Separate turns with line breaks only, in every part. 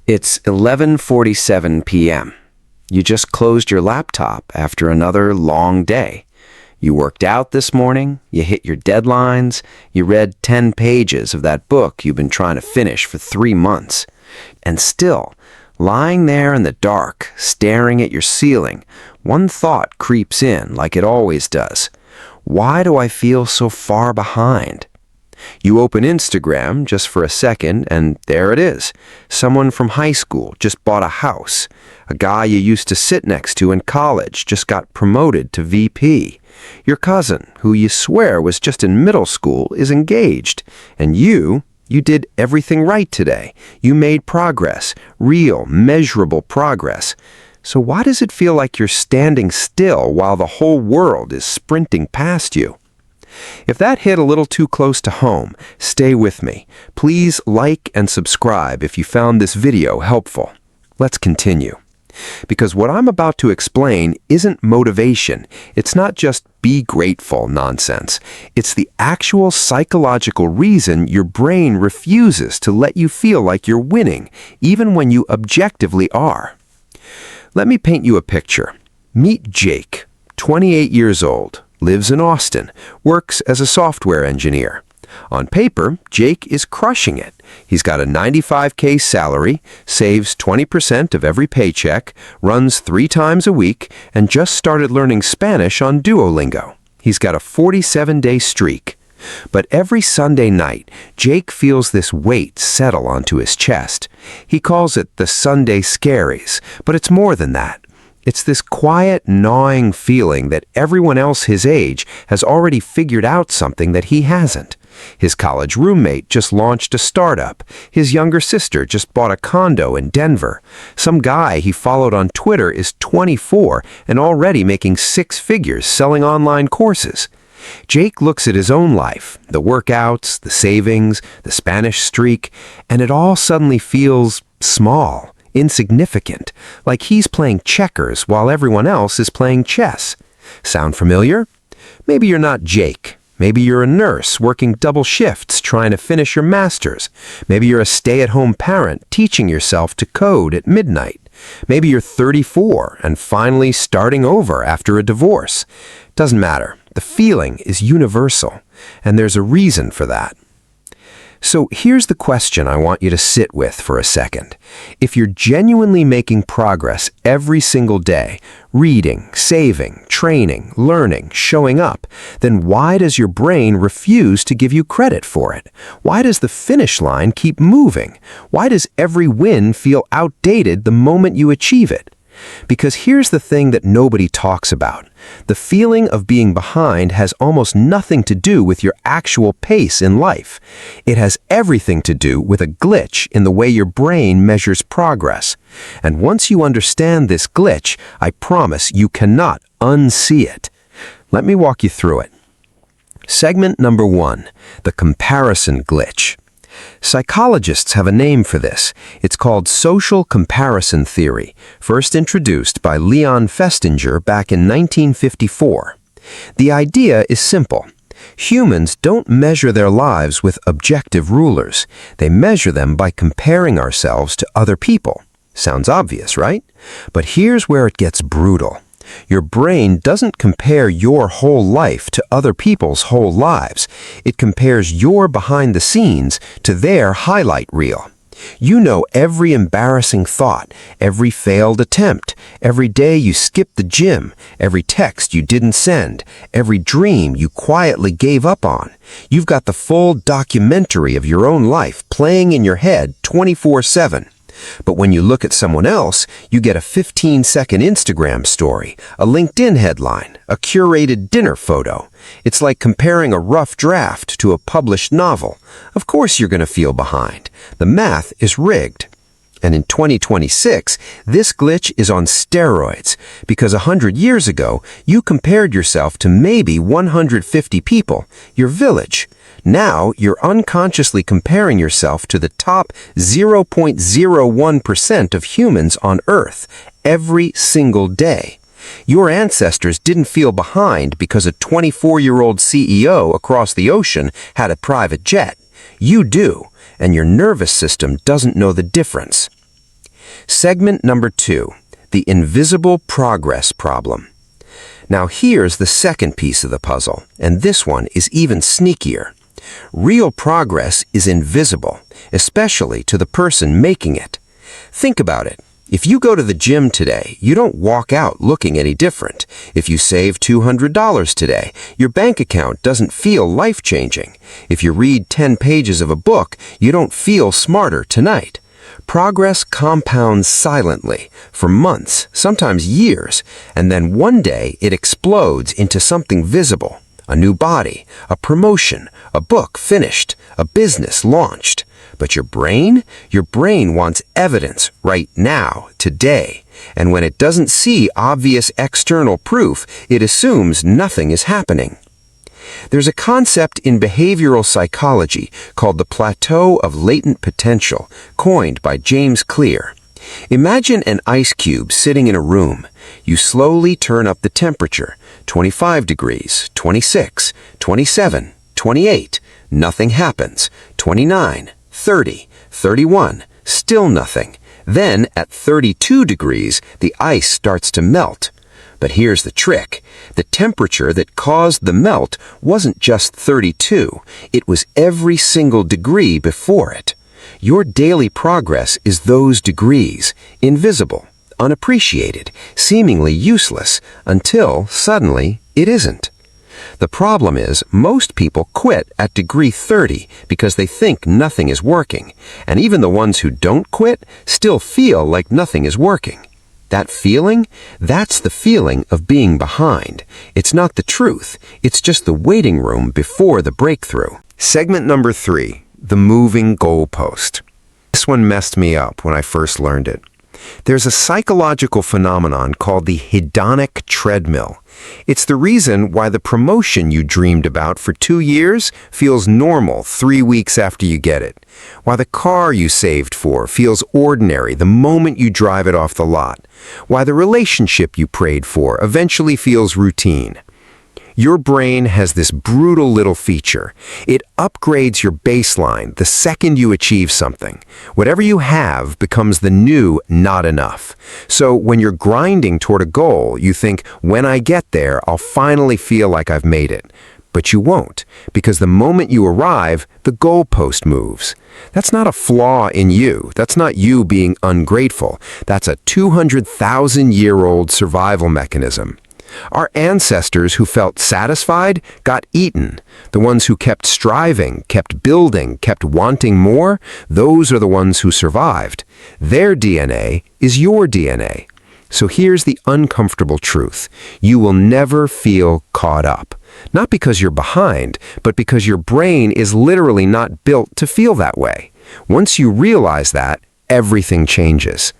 It's 11:47 p.m. You just closed your laptop after another long day. You worked out this morning, you hit your deadlines, you read 10 pages of that book you've been trying to finish for 3 months. And still, lying there in the dark, staring at your ceiling, one thought creeps in like it always does. Why do I feel so far behind? You open Instagram just for a second, and there it is. Someone from high school just bought a house. A guy you used to sit next to in college just got promoted to VP. Your cousin, who you swear was just in middle school, is engaged. And you did everything right today. You made progress, real, measurable progress. So why does it feel like you're standing still while the whole world is sprinting past you? If that hit a little too close to home, stay with me. Please like and subscribe if you found this video helpful. Let's continue. Because what I'm about to explain isn't motivation. It's not just be grateful nonsense. It's the actual psychological reason your brain refuses to let you feel like you're winning, even when you objectively are. Let me paint you a picture. Meet Jake, 28 years old. Lives in Austin, works as a software engineer. On paper, Jake is crushing it. He's got a $95K salary, saves 20% of every paycheck, runs 3 times a week, and just started learning Spanish on Duolingo. He's got a 47-day streak. But every Sunday night, Jake feels this weight settle onto his chest. He calls it the Sunday Scaries, but it's more than that. It's this quiet, gnawing feeling that everyone else his age has already figured out something that he hasn't. His college roommate just launched a startup. His younger sister just bought a condo in Denver. Some guy he followed on Twitter is 24 and already making 6 figures selling online courses. Jake looks at his own life, the workouts, the savings, the Spanish streak, and it all suddenly feels small. Insignificant, like he's playing checkers while everyone else is playing chess. Sound familiar? Maybe you're not Jake. Maybe you're a nurse working double shifts trying to finish your master's. Maybe you're a stay-at-home parent teaching yourself to code at midnight. Maybe you're 34 and finally starting over after a divorce. Doesn't matter. The feeling is universal, and there's a reason for that. So here's the question I want you to sit with for a second. If you're genuinely making progress every single day, reading, saving, training, learning, showing up, then why does your brain refuse to give you credit for it? Why does the finish line keep moving? Why does every win feel outdated the moment you achieve it? Because here's the thing that nobody talks about. The feeling of being behind has almost nothing to do with your actual pace in life. It has everything to do with a glitch in the way your brain measures progress. And once you understand this glitch, I promise you cannot unsee it. Let me walk you through it. Segment number 1, the comparison glitch. Psychologists have a name for this. It's called social comparison theory, first introduced by Leon Festinger back in 1954. The idea is simple. Humans don't measure their lives with objective rulers. They measure them by comparing ourselves to other people. Sounds obvious, right? But here's where it gets brutal. Your brain doesn't compare your whole life to other people's whole lives. It compares your behind the scenes to their highlight reel. You know every embarrassing thought, every failed attempt, every day you skipped the gym, every text you didn't send, every dream you quietly gave up on. You've got the full documentary of your own life playing in your head 24/7. But when you look at someone else, you get a 15-second Instagram story, a LinkedIn headline, a curated dinner photo. It's like comparing a rough draft to a published novel. Of course you're going to feel behind. The math is rigged. And in 2026, this glitch is on steroids, because 100 years ago, you compared yourself to maybe 150 people, your village. Now, you're unconsciously comparing yourself to the top 0.01% of humans on Earth every single day. Your ancestors didn't feel behind because a 24-year-old CEO across the ocean had a private jet. You do, and your nervous system doesn't know the difference. Segment number 2, the invisible progress problem. Now here's the second piece of the puzzle, and this one is even sneakier. Real progress is invisible, especially to the person making it. Think about it. If you go to the gym today, you don't walk out looking any different. If you save $200 today, your bank account doesn't feel life-changing. If you read 10 pages of a book, you don't feel smarter tonight. Progress compounds silently for months, sometimes years, and then one day it explodes into something visible. A new body, a promotion, a book finished, a business launched. But your brain wants evidence right now, today. And when it doesn't see obvious external proof, it assumes nothing is happening. There's a concept in behavioral psychology called the plateau of latent potential, coined by James Clear. Imagine an ice cube sitting in a room. You slowly turn up the temperature, 25 degrees, 26, 27, 28. Nothing happens. 29, 30, 31, still nothing. Then, at 32 degrees, the ice starts to melt. But here's the trick. The temperature that caused the melt wasn't just 32. It was every single degree before it. Your daily progress is those degrees, invisible, unappreciated, seemingly useless, until, suddenly, it isn't. The problem is, most people quit at degree 30 because they think nothing is working, and even the ones who don't quit still feel like nothing is working. That feeling, that's the feeling of being behind. It's not the truth, it's just the waiting room before the breakthrough. Segment number 3, the moving goalpost. This one messed me up when I first learned it. There's a psychological phenomenon called the hedonic treadmill. It's the reason why the promotion you dreamed about for 2 years feels normal 3 weeks after you get it. Why the car you saved for feels ordinary the moment you drive it off the lot. Why the relationship you prayed for eventually feels routine. Your brain has this brutal little feature. It upgrades your baseline the second you achieve something. Whatever you have becomes the new not enough. So when you're grinding toward a goal, you think, when I get there, I'll finally feel like I've made it. But you won't, because the moment you arrive, the goalpost moves. That's not a flaw in you. That's not you being ungrateful. That's a 200,000-year-old survival mechanism. Our ancestors who felt satisfied got eaten. The ones who kept striving, kept building, kept wanting more, those are the ones who survived. Their DNA is your DNA. So here's the uncomfortable truth. You will never feel caught up. Not because you're behind, but because your brain is literally not built to feel that way. Once you realize that, everything changes.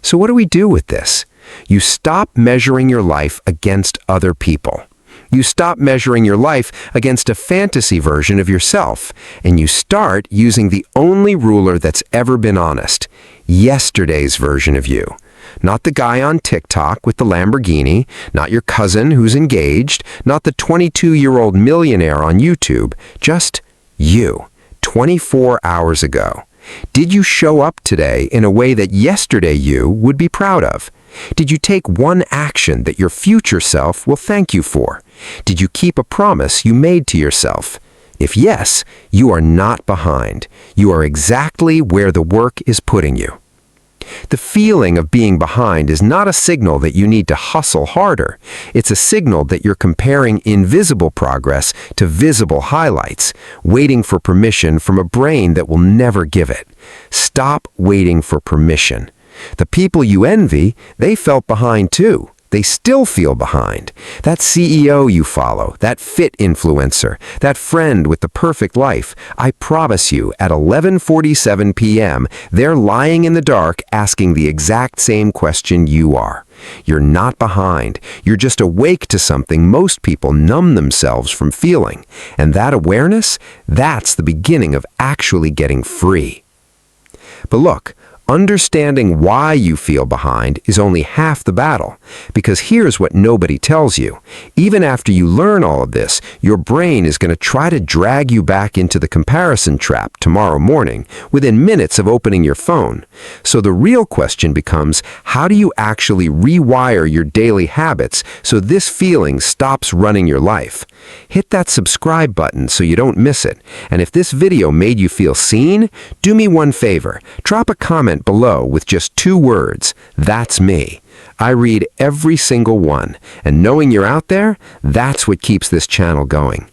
So what do we do with this? You stop measuring your life against other people. You stop measuring your life against a fantasy version of yourself, and you start using the only ruler that's ever been honest, yesterday's version of you. Not the guy on TikTok with the Lamborghini, not your cousin who's engaged, not the 22-year-old millionaire on YouTube, just you, 24 hours ago. Did you show up today in a way that yesterday you would be proud of? Did you take one action that your future self will thank you for? Did you keep a promise you made to yourself? If yes, you are not behind. You are exactly where the work is putting you. The feeling of being behind is not a signal that you need to hustle harder. It's a signal that you're comparing invisible progress to visible highlights, waiting for permission from a brain that will never give it. Stop waiting for permission. The people you envy, they felt behind too. They still feel behind. That CEO you follow, that fit influencer, that friend with the perfect life, I promise you, at 11:47 p.m., they're lying in the dark asking the exact same question you are. You're not behind. You're just awake to something most people numb themselves from feeling. And that awareness, that's the beginning of actually getting free. But look, Understanding why you feel behind is only half the battle, because here's what nobody tells you. Even after you learn all of this, your brain is going to try to drag you back into the comparison trap tomorrow morning within minutes of opening your phone. So the real question becomes, how do you actually rewire your daily habits so this feeling stops running your life? Hit that subscribe button so you don't miss it. And if this video made you feel seen, do me one favor. Drop a comment below with just 2 words, "That's me." I read every single one, and knowing you're out there, that's what keeps this channel going.